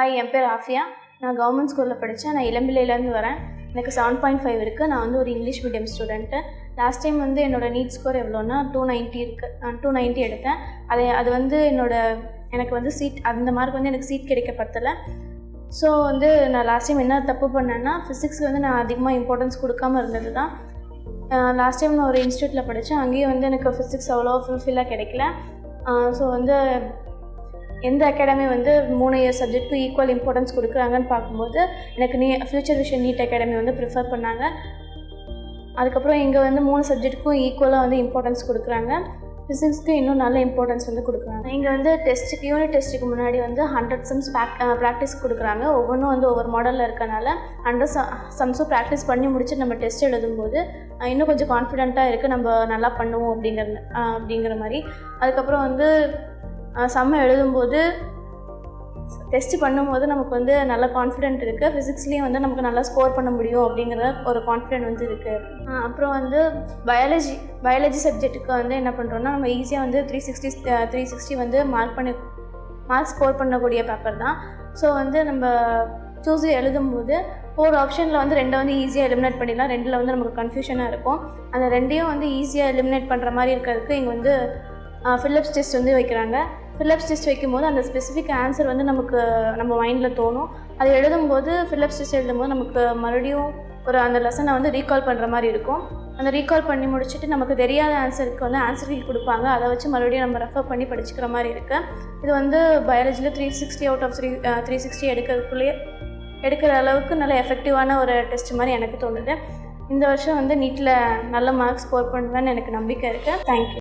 Hi, என் பேர் ஆஃபியா. நான் government ஸ்கூலில் படித்தேன். நான் இளம்பிள்ளையிலேருந்து வரேன். எனக்கு 7.5 இருக்குது. நான் வந்து ஒரு English medium student. Last time வந்து என்னோடய நீட் ஸ்கோர் எவ்வளோன்னா 290 இருக்குது. நான் 290 எடுத்தேன். அது வந்து எனக்கு வந்து சீட், அந்த மார்க் வந்து எனக்கு சீட் கிடைக்க பத்தலை. ஸோ வந்து நான் லாஸ்ட் டைம் என்ன தப்பு பண்ணேன்னா, ஃபிசிக்ஸுக்கு வந்து நான் அதிகமாக இம்பார்ட்டன்ஸ் கொடுக்காமல் இருந்தது தான். லாஸ்ட் டைம் நான் ஒரு இன்ஸ்டியூட்டில் படித்தேன். அங்கேயும் வந்து எனக்கு ஃபிசிக்ஸ் அவ்வளோ ஃபுல்ஃபில்லாக கிடைக்கல. ஸோ வந்து எந்த அகாடமி வந்து 3 சப்ஜெக்ட்டுக்கும் ஈக்குவல் இம்பார்ட்டன்ஸ் கொடுக்குறாங்கன்னு பார்க்கும்போது எனக்கு ஃப்யூச்சர் விஷன் நீட் அகாடமி வந்து ப்ரிஃபர் பண்ணாங்க. அதுக்கப்புறம் இங்கே வந்து 3 சப்ஜெக்ட்டுக்கும் ஈக்குவலாக வந்து இம்பார்ட்டன்ஸ் கொடுக்குறாங்க. ஃபிசிக்ஸ்க்கு இன்னும் நல்ல இம்பார்ட்டன்ஸ் வந்து கொடுக்குறாங்க. இங்கே வந்து யூனிட் டெஸ்ட்டுக்கு முன்னாடி வந்து 100 சம்ஸ் ப்ராக்டிஸ் கொடுக்குறாங்க. ஒவ்வொன்றும் வந்து ஒவ்வொரு மாடலில் இருக்கனால 100 சம்ஸும் ப்ராக்டிஸ் பண்ணி முடிச்சு நம்ம டெஸ்ட் எழுதும்போது இன்னும் கொஞ்சம் கான்ஃபிடென்ட்டாக இருக்குது, நம்ம நல்லா பண்ணுவோம் அப்படிங்கிற மாதிரி. அதுக்கப்புறம் வந்து சம்ம எழுதும்போது டெஸ்ட்டு பண்ணும்போது நமக்கு வந்து நல்ல கான்ஃபிடென்ட் இருக்குது. ஃபிசிக்ஸ்லேயும் வந்து நமக்கு நல்லா ஸ்கோர் பண்ண முடியும் அப்படிங்கிற ஒரு கான்ஃபிடென்ட் வந்து இருக்குது. அப்புறம் வந்து பயாலஜி சப்ஜெக்ட்டுக்கு வந்து என்ன பண்ணுறோன்னா, நம்ம ஈஸியாக வந்து 360 வந்து மார்க் ஸ்கோர் பண்ணக்கூடிய பேப்பர் தான். ஸோ வந்து நம்ம சூஸ் எழுதும்போது 4 ஆப்ஷனில் வந்து 2 வந்து ஈஸியாக எலிமினேட் பண்ணிடலாம். 2 வந்து நமக்கு கன்ஃபியூஷனாக இருக்கும். அந்த 2 வந்து ஈஸியாக எலிமினேட் பண்ணுற மாதிரி இருக்கிறதுக்கு இங்கே வந்து ஃபிலிப்ஸ் டெஸ்ட் வந்து வைக்கிறாங்க. ஃபிலிப்ஸ் டெஸ்ட் வைக்கும்போது அந்த ஸ்பெசிஃபிக் ஆன்சர் வந்து நம்ம மைண்டில் தோணும். அது எழுதும்போது ஃபிலிப்ஸ் டெஸ்ட் எழுதும்போது நமக்கு மறுபடியும் அந்த லெசனை வந்து ரீகால் பண்ணுற மாதிரி இருக்கும். அந்த ரீகால் பண்ணி முடிச்சுட்டு நமக்கு தெரியாத ஆன்சருக்கு வந்து ஆன்சர் கீ கொடுப்பாங்க. அதை வச்சு மறுபடியும் நம்ம ரெஃபர் பண்ணி படிச்சுக்கிற மாதிரி இருக்குது. இது வந்து பயாலஜியில் 360 அவுட் ஆஃப் 360 எடுக்கிற அளவுக்கு நல்ல எஃபெக்டிவான ஒரு டெஸ்ட் மாதிரி எனக்கு தோணுது. இந்த வருஷம் வந்து நீட்டில் நல்ல மார்க் ஸ்கோர் பண்ணுவேன்னு எனக்கு நம்பிக்கை இருக்குது. தேங்க்யூ.